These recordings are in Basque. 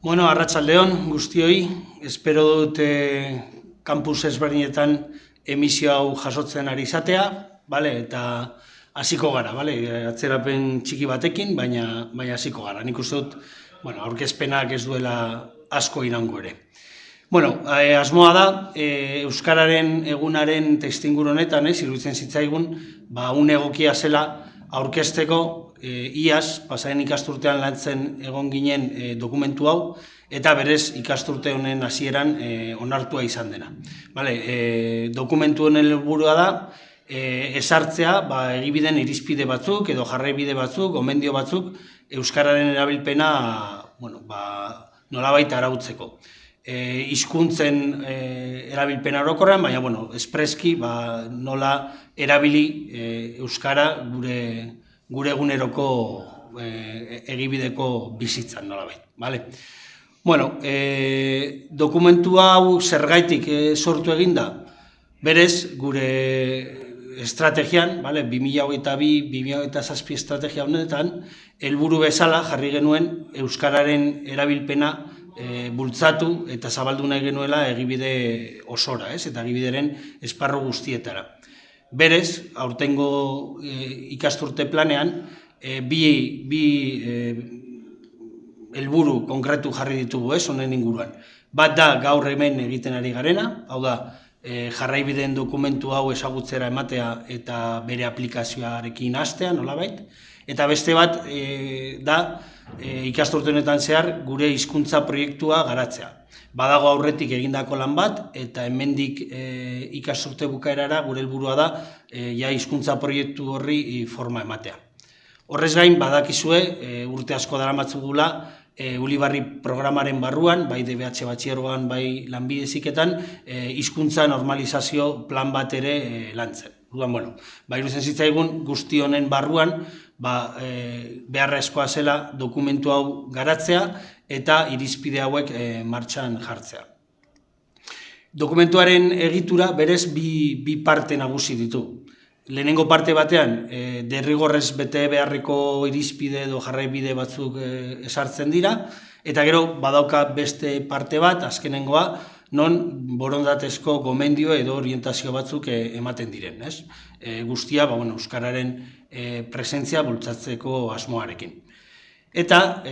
Bueno, arratsaldeon guztioi, espero dut kampus ezberdinetan emisio hau jasotzen ari izatea, bale? Eta hasiko gara, bale? Atzerapen txiki batekin, baina hasiko gara. Nik uste dut, bueno, aurkezpenak ez duela asko iraungo ere. Bueno, asmoa da, Euskararen egunaren testuinguru honetan, iruditzen zitzaigun, une egokia zela aurkezteko iaz, pasaren ikasturtean lantzen egon ginen dokumentu hau, eta berez ikasturte honen hasieran onartua izan dena. Dokumentu honen helburua da, ezartzea egibideen irizpide batzuk edo jarraibide batzuk, gomendio batzuk, Euskararen erabilpena nolabait arautzeko. Hizkuntzen erabilpena orokorrean, baina espreski nola erabili Euskara gure eguneroko egibideko bizitzan nolabait. Dokumentu hau zergaitik sortu eginda, berez gure estrategian, 2022-2027 estrategia honetan, helburu bezala jarri genuen Euskararen erabilpena bultzatu eta zabaldu nahi genuela egibide osora, eta egibideren esparru guztietara. Berez, aurtengo ikasturte planean, bi helburu konkretu jarri ditugu, honen inguruan. Bat da gaur hemen egiten ari garena, hau da, jarraibideen dokumentu hau ezagutzera ematea eta bere aplikazioarekin hastea, nolabait. Eta beste bat da, ikasturte honetan zehar, gure hizkuntza proiektua garatzea. Badago aurretik egindako lan bat, eta hemendik ikasturte bukaerara gure helburua da, hizkuntza proiektu horri forma ematea. Horrez gain, badakizue, urte asko daramatzugula, Ulibarri programaren barruan, bai DBH batxilergoan, bai lanbide heziketan, hizkuntza normalizazio plan bat ere lantzen. Iruditzen zitzaigun guzti honen barruan, beharrezkoa zela dokumentu hau garatzea eta irizpide hauek martxan jartzea. Dokumentuaren egitura berez bi parte nagusi ditu. Lehenengo parte batean, derrigorrez bete beharreko irizpide edo jarraibide batzuk ezartzen dira, eta gero badauka beste parte bat, azkenengoa, non borondatezko gomendio edo orientazio batzuk ematen diren. Guztia, Euskararen presentzia bultzatzeko asmoarekin. Eta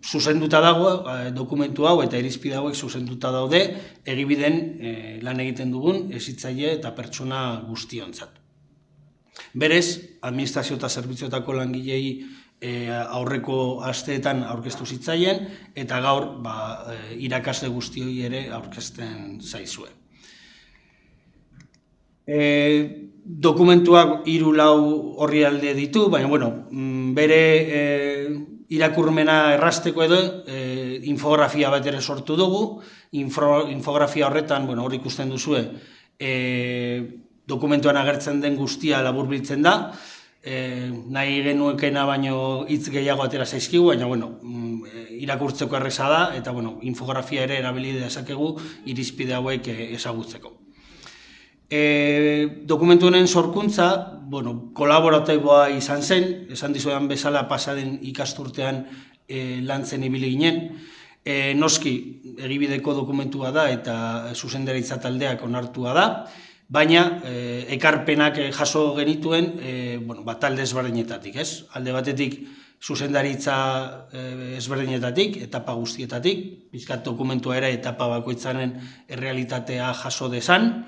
zuzenduta dago dokumentu hau eta irizpide hauek zuzenduta daude egibideen lan egiten dugun hezitzaile eta pertsona guztiontzat. Berez, administrazio eta zerbitzuetako langilei aurreko asteetan aurkeztu zitzaien eta gaur irakasle guztioi ere aurkezten zaizue. Dokumentuak 3-4 orrialde ditu, baina bere irakurmena errazteko edo infografia bat ere sortu dugu. Infografia horretan, hor ikusten duzue, dokumentuan agertzen den guztia laburbiltzen da, nahi genuekena baino hitz gehiago atera zaizkigu, baina irakurtzeko erreza da, eta infografia ere erabili dezakegu irizpide hauek ezagutzeko. Dokumentu honen sorkuntza, kolaboratiboa izan zen, esan dizuedan bezala pasaden ikasturtean lantzen ibili ginen. Noski, egibideko dokumentua da eta zuzendaritza taldeak onartua da, baina ekarpenak jaso genituen talde ezberdinetatik. Alde batetik zuzendaritza ezberdinetatik, etapa guztietatik, bizkat dokumentua ere etapa bakoitzaren errealitatea jaso dezan.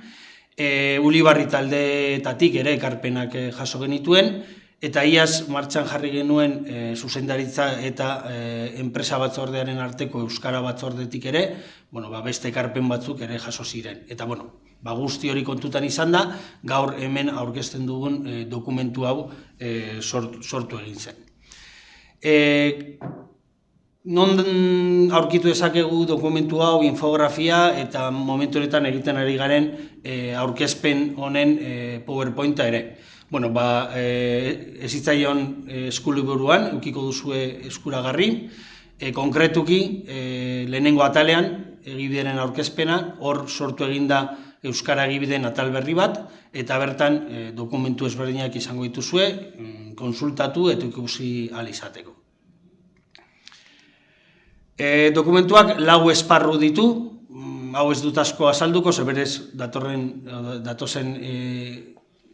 Ulibarri taldeetatik ere ekarpenak jaso genituen, eta iaz martxan jarri genuen zuzendaritza eta enpresa batzordearen arteko Euskara batzordetik ere, beste ekarpen batzuk ere jaso ziren. Eta guzti hori kontutan izan da, gaur hemen aurkezten dugun dokumentu hau sortu egin zen. Non aurkitu dezakegu dokumentu hau, infografia, eta momentu honetan egiten ari garen aurkezpen honen PowerPointa ere. Hezitzaileon eskuluburuan, edukiko duzue eskuragarri, konkretuki lehenengo atalean, egibideen aurkezpena, hor sortu eginda Euskara egibideen atal berri bat, eta bertan dokumentu ezberdinak izango dituzue, konsultatu eta ikusi ahal izateko. Dokumentuak 4 esparru ditu, hau ez dut asko azalduko, berez datozen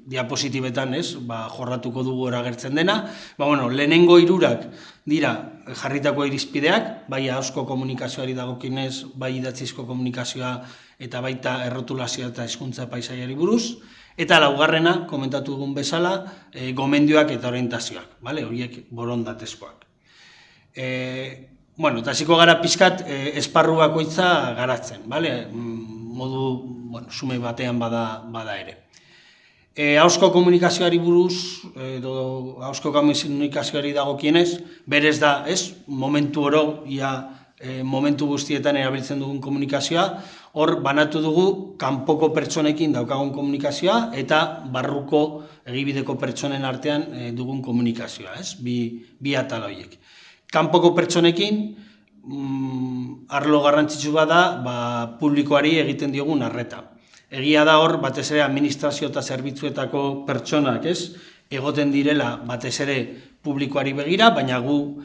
diapositibetan jorratuko dugu agertzen dena. Lehenengo 3 dira jarritako irizpideak, bai ahozko komunikazioari dagokienez, bai idatzizko komunikazioa eta baita errotulazioa eta hizkuntza paisaiari buruz. Eta 4. komentatu dugun bezala, gomendioak eta orientazioak, horiek borondatezkoak. Eta hasiko gara pixkat esparru bakoitza garatzen, modu sume batean bada ere. Ahozko komunikazioari buruz, edo ahozko komunikazioari dagokienez, berez da, momentu oro, momentu guztietan erabiltzen dugun komunikazioa, hor banatu dugu kanpoko pertsonekin daukagun komunikazioa eta barruko egibideko pertsonen artean dugun komunikazioa, bi atal horiek. Kanpoko pertsonekin, arlo garrantzitsu bada, publikoari egiten diogun arreta. Egia da hor, batez ere administrazio eta zerbitzuetako pertsonak, egoten direla batez ere publikoari begira, baina gu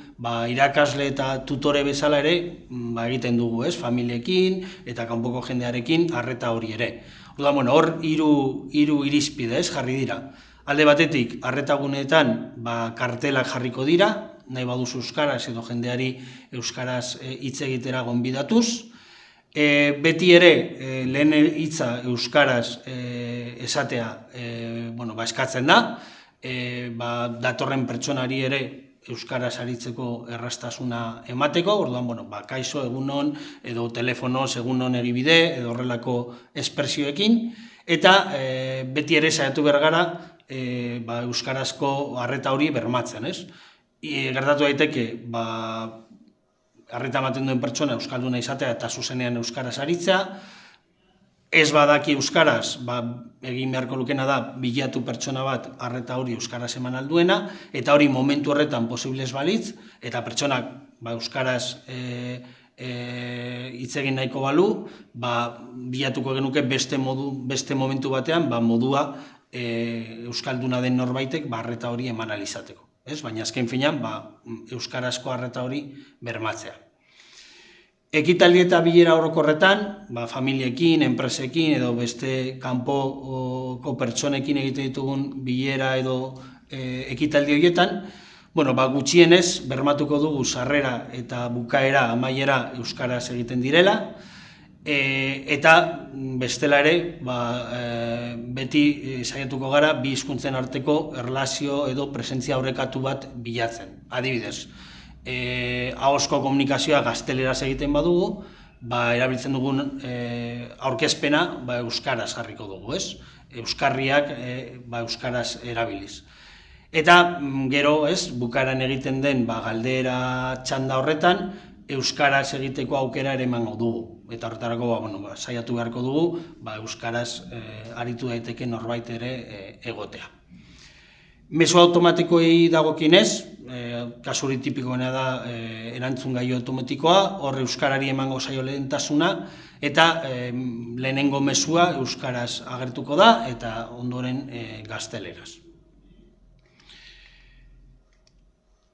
irakasle eta tutore bezala ere egiten dugu, familiekin eta kanpoko jendearekin arreta hori ere. Hor, 3 irizpide jarri dira. Alde batetik, arretaguneetan kartelak jarriko dira, nahi baduzu euskaraz edo jendeari euskaraz hitz egitera gonbidatuz. Beti ere, lehen hitza euskaraz esatea eskatzen da, datorren pertsonari ere euskaraz aritzeko erraztasuna emateko, orduan, kaixo egunon edo telefonoz egunon egibide edo horrelako espresioekin, eta beti ere saiatu behar gara euskarazko arreta hori bermatzen, Gertatu daiteke, arreta ematen duen pertsona euskalduna izatea eta zuzenean euskaraz aritzea, ez badaki euskaraz, egin beharko lukena da bilatu pertsona bat arreta hori euskaraz eman alduena, eta hori momentu horretan posiblez balitz, eta pertsonak euskaraz hitz egin nahiko balu, bilatuko genuke beste momentu batean, modua euskalduna den norbaitek arreta hori eman alizateko. Baina azken finean, euskarazko arreta hori bermatzea. Ekitaldi eta bilera orokorretan, familiekin, enpresekin edo beste kanpoko pertsonekin egiten ditugun bilera edo ekitaldi horietan, gutxienez bermatuko dugu sarrera eta bukaera, amaiera euskaraz egiten direla, eta bestela ere, beti saiatuko gara bi hizkuntzen arteko erlazio edo presentzia orekatu bat bilatzen. Adibidez, ahozko komunikazioa gazteleraz egiten badugu, erabiltzen dugun aurkezpena euskaraz jarriko dugu, euskarriak euskaraz erabiliz. Eta gero, bukaeran egiten den galdera txanda horretan, euskaraz egiteko aukera ere emango dugu. Eta horretarako saiatu beharko dugu, euskaraz aritu daiteke norbait ere egotea. Mezu automatikoei dagokienez, kasuri tipikoena da erantzun gailu automatikoa, hor euskarari emango zaio lehentasuna, eta lehenengo mezua euskaraz agertuko da, eta ondoren gazteleraz.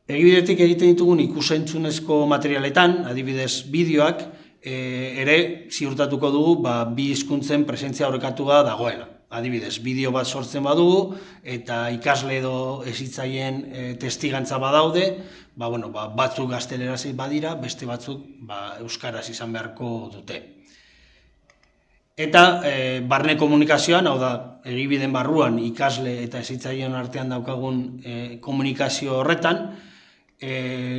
Egibidetik egiten ditugun ikusentzunezko materialetan, adibidez bideoak, ere ziurtatuko dugu bi hizkuntzen presentzia orekatua dagoela. Adibidez, bideo bat sortzen badugu eta ikasle edo hezitzaien testigantza badaude, batzuk gazteleraz badira, beste batzuk euskaraz izan beharko dute. Eta barne komunikazioan, hau da, egibideen barruan ikasle eta hezitzaien artean daukagun komunikazio horretan,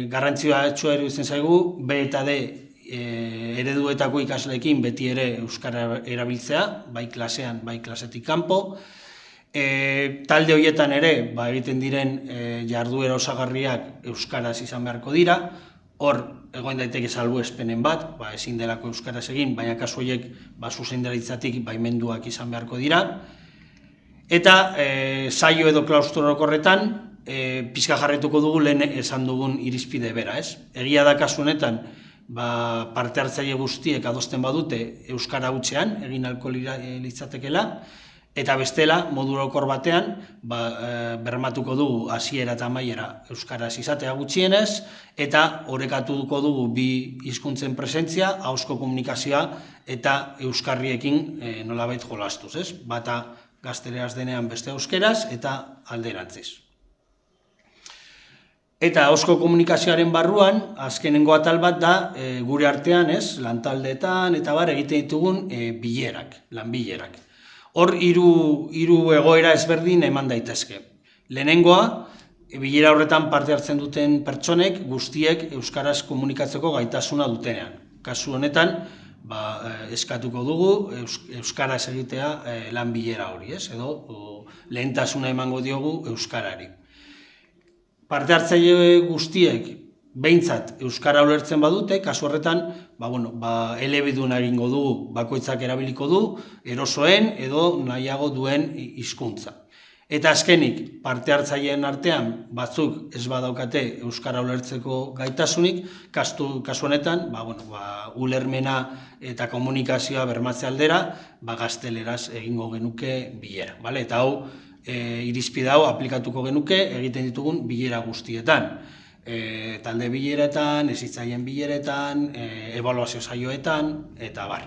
garrantzioa iruditzen zaigu, B eta D ereduetako ikasleekin beti ere euskara erabiltzea, bai klasean, bai klasetik kanpo. Talde horietan ere, egiten diren jarduera osagarriak euskaraz izan beharko dira, hor egoen daiteke salbuespenen bat, ezin delako euskaraz egin, baina kasu horiek zuzendaritzatik baimenduak izan beharko dira. Eta saio edo klaustro orokorretan, pixka jarretuko dugu lehen esan dugun irizpide bera, Egia da kasu honetan, parte hartzaile guztiek adosten badute euskara hutsean, egin ahalko litzatekeela, Eta bestela, modu orokor batean, bermatuko dugu hasiera eta amaiera euskaraz izatea gutxienez, eta orekatuko dugu bi hizkuntzen presentzia, ahozko komunikazioa eta euskarriekin nolabait jolastuz, ez? Bata gazteleraz denean beste euskeraz eta alderantziz. Eta ahozko komunikazioaren barruan, azkenengo atal bat da gure artean, ez, lantaldeetan eta egiten ditugun bilerak, lanbilerak. Hor hiru egoera ezberdin eman daitezke. Lehenengoa, bilera horretan parte hartzen duten pertsonek guztiek euskaraz komunikatzeko gaitasuna dutenean. Kasu honetan, eskatuko dugu euskaraz egitea lan bilera hori, ez, edo lehentasuna emango diogu euskarari. Parte hartzaile guztiek behintzat euskara ulertzen badute, kasu horretan, elebidun egingo dugu, bakoitzak erabiliko du, erosoen edo nahiago duen hizkuntza. Eta azkenik, parte hartzaileen artean batzuk ez badaukate euskara ulertzeko gaitasunik, kasu honetan, ulermena eta komunikazioa bermatze aldera, gazteleraz egingo genuke bilera. Eta hau, irizpide hau aplikatuko genuke egiten ditugun bilera guztietan. Talde bileretan, hezitzaileen bileretan, ebaluazio saioetan, eta bar.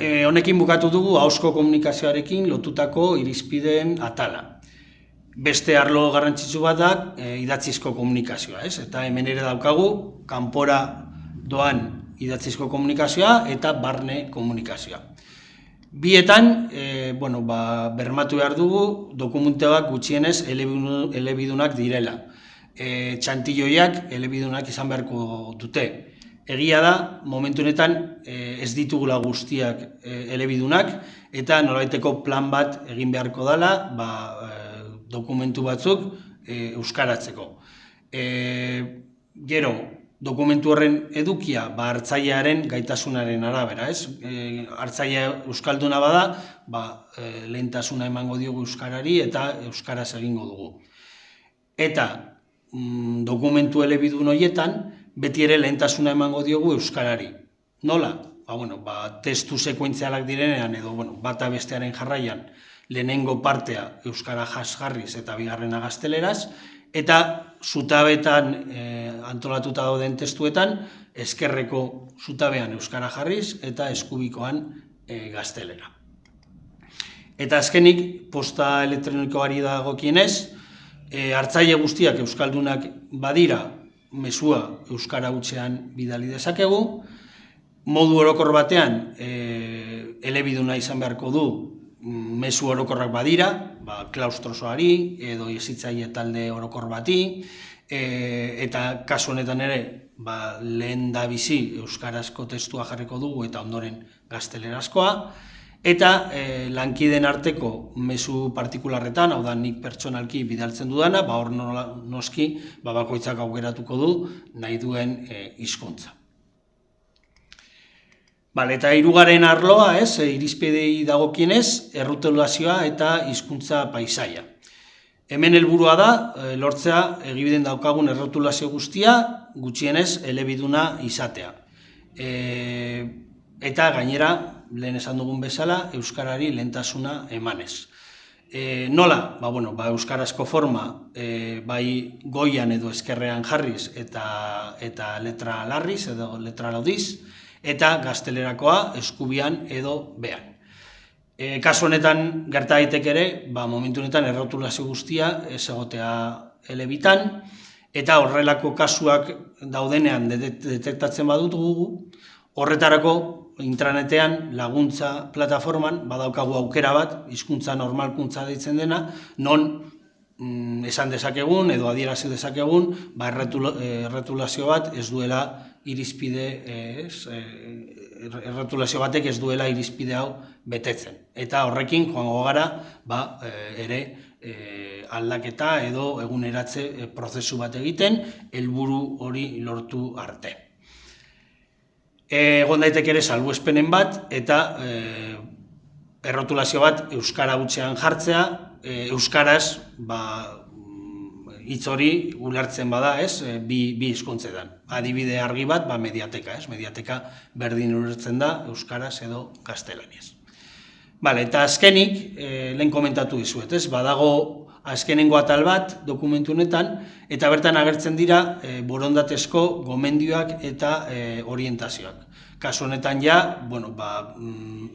Honekin bukatu dugu ahozko komunikazioarekin lotutako irizpideen atala. Beste arlo garrantzitsu bat da idatzizko komunikazioa, ez? Eta hemen ere daukagu kanpora doan idatzizko komunikazioa eta barne komunikazioa. Bietan, bermatu behar dugu dokumentuak gutxienez elebidunak direla. Txantilloiak elebidunak izan beharko dute. Egia da, momentu honetan ez ditugula guztiak elebidunak, eta nolabaiteko plan bat egin beharko dela dokumentu batzuk euskaratzeko. Gero, dokumentu horren edukia hartzailearen gaitasunaren arabera, ez? Hartzailea euskalduna bada, lehentasuna emango diogu euskarari eta euskaraz egingo dugu. Eta dokumentu elebidun horietan, beti ere lehentasuna emango diogu euskarari. Nola? Testu sekuentzialak direnean edo bata bestearen jarraian lehenengo partea euskara jarriz eta bigarrena gazteleraz, eta zutabetan antolatuta dauden testuetan, ezkerreko zutabean euskara jarriz eta eskubikoan gaztelera. Eta azkenik, posta elektronikoari dagokienez, hartzaile guztiak euskaldunak badira, mezua euskara hutsean bidali dezakegu, modu orokor batean elebiduna izan beharko du mezu orokorrak badira, klaustrosoari edo hezitzaile talde orokor bati, eta kasu honetan ere lehen da bizi euskarazko testua jarriko dugu eta ondoren gaztelerazkoa, eta lankideen arteko mezu partikularretan, hau da nik pertsonalki bidaltzen dudana, hor noski bakoitzak aukeratuko du nahi duen hizkuntza. Eta hirugarren arloa, irizpidei dagokienez, errotulazioa eta hizkuntza paisaia. Hemen helburua da, lortzea egibiden daukagun errotulazio guztia, gutxienez elebiduna izatea. Eta gainera, lehen esan dugun bezala, euskarari lehentasuna emanez. Nola? Euskarazko forma, bai goian edo ezkerrean jarriz eta letra larriz edo letra laudiz, eta gaztelerakoa eskubian edo behan. Kasu honetan gerta daiteke ere, momentu honetan errotulazio guztia ez egotea elebitan, eta horrelako kasuak daudenean detektatzen badutugu, horretarako intranetean laguntza plataforman badaukagu aukera bat, hizkuntza normalkuntza deitzen dena, non esan dezakegun edo adierazi dezakegun errotulazio bat ez duela irizpide, errotulazio batek ez duela irizpide hau betetzen. Eta horrekin joango gara ere aldaketa edo eguneratze prozesu bat egiten, helburu hori lortu arte. Egon daiteke ere salbuespenen bat eta errotulazio bat euskara hutsean jartzea, euskaraz hitz hori ulertzen bada, ez, bi hizkuntzetan. Adibide argi bat, mediateka, ez, mediateka berdin ulertzen da euskaraz edo gaztelaniaz. Bale, eta azkenik, lehen komentatu dizuet, ez, badago azkenengo atal bat dokumentu honetan, eta bertan agertzen dira borondatezko gomendioak eta orientazioak. Kasu honetan ja,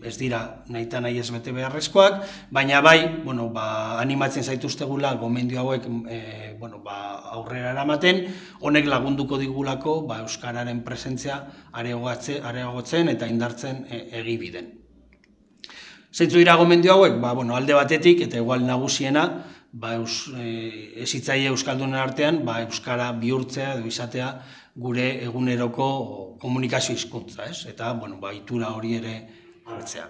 ez dira nahita nahi ez bete beharrezkoak, baina bai, animatzen zaituztegula gomendio hauek aurrera eramaten, honek lagunduko digulako euskararen presentzia areagotzen eta indartzen egibiden. Zeintzu dira gomendio hauek? Alde batetik, eta igual nagusiena, hezitzaile euskaldunen artean, euskara bihurtzea edo izatea gure eguneroko komunikazio hizkuntza, ez? Eta, itura hori ere hartzea.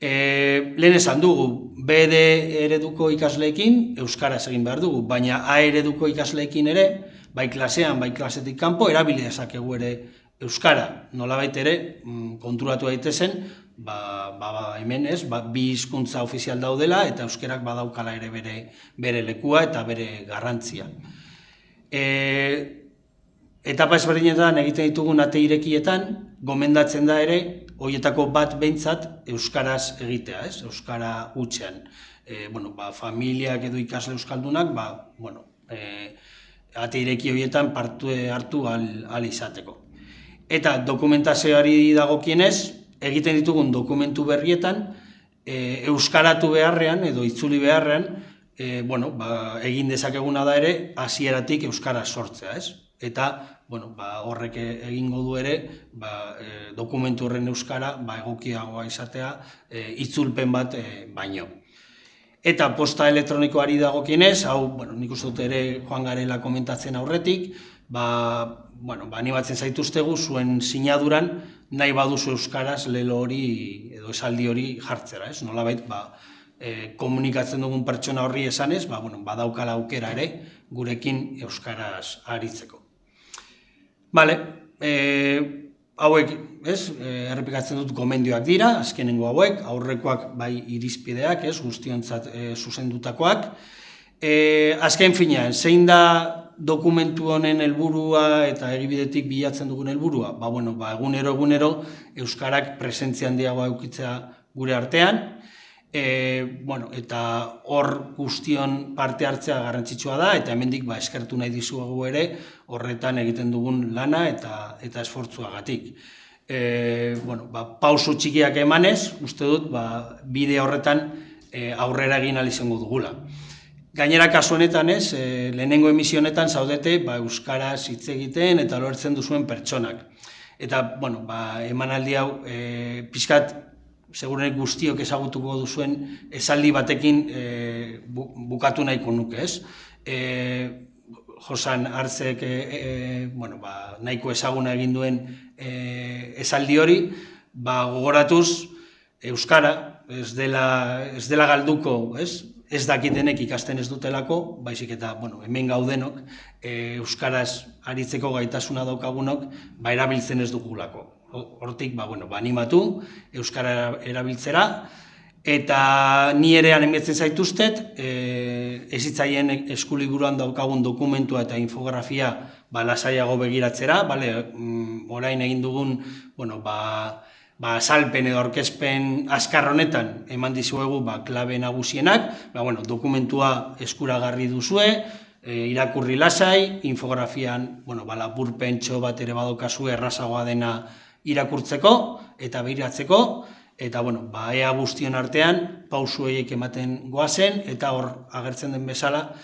Lehen esan dugu, BD ereduko ikasleekin euskaraz egin behar dugu, baina A ereduko ikasleekin ere, bai klasean, bai klasetik kanpo, erabili dezakegu ere euskara. Nolabait ere, konturatu daitezen, hemen ez, bi hizkuntza ofizial daudela eta euskerak badaukala ere bere lekua eta bere garrantzia. Etapa ezberdinetan egiten ditugun ate irekietan, gomendatzen da ere, horietako bat behintzat euskaraz egitea, ez, euskara hutsean. Familiak edo ikasle euskaldunak, ate ireki horietan hartu ahal izateko. Eta dokumentazioari dagokienez, egiten ditugun dokumentu berrietan, euskaratu beharrean edo itzuli beharrean, egin dezakeguna da ere, hasieratik euskara sortzea, ez? Eta horrek egingo du ere, dokumentu horren euskara egokiagoa izatea, itzulpen bat baino. Eta posta elektronikoari dagokienez, hau nik uste dut ere joan garela komentatzen aurretik, animatzen zaituztegu zuen sinaduran nahi baduzu euskaraz lelo hori edo esaldi hori jartzera, ez? Nolabait, komunikatzen dugun pertsona horri esanez, badaukala aukera ere gurekin euskaraz aritzeko. Bale, hauek, ez, errepikatzen dut gomendioak dira, azkenengo hauek, aurrekoak bai irizpideak, ez, guztiontzat zuzendutakoak. Azken finean, zein da dokumentu honen helburua eta egibidetik bilatzen dugun helburua? Egunero euskarak presentzia handiagoa edukitzea gure artean, eta hor guztion parte hartzea garrantzitsua da, eta hemendik eskertu nahi dizuegu ere horretan egiten dugun lana eta esfortzuagatik. Pauso txikiak emanez, uste dut, bide horretan aurrera egin ahal izango dugula. Gainera kasu honetan ez, lehenengo emisio honetan zaudete euskaraz hitz egiten eta lortzen duzuen pertsonak. Eta, emanaldi hau pixkat, segurenek guztiok ezagutuko duzuen esaldi batekin bukatu nahiko nuke, ez? Josan Artzek nahiko ezaguna egin duen esaldi hori, gogoratuz euskara ez dela galduko, ez dakitenek ikasten ez dutelako, baizik eta hemen gaudenok euskaraz aritzeko gaitasuna daukagunok erabiltzen ez dugulako. Hortik, animatu euskara erabiltzera, eta ni ere animatzen zaituztet, hezitzaien eskuliburuan daukagun dokumentua eta infografia lasaiago begiratzera, orain egin dugun azalpen edo aurkezpen azkar honetan eman dizuegu klabe nagusienak, dokumentua eskuragarri duzue, irakurri lasai, infografian lapurpentxo bat ere badokazue errazagoa dena irakurtzeko eta begiratzeko, eta ea guztion artean pausu horiek ematen goazen, eta hor agertzen den bezala,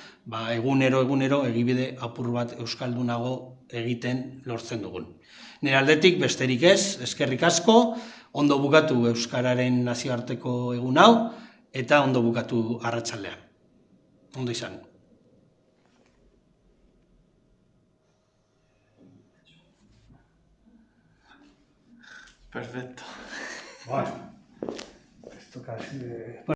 egunero egibide apur bat euskaldunago egiten lortzen dugun. Nire aldetik besterik ez, eskerrik asko, ondo bukatu euskararen nazioarteko egun hau, eta ondo bukatu arratsaldean. Ondo izan. Perfecto. Bueno, esto casi de...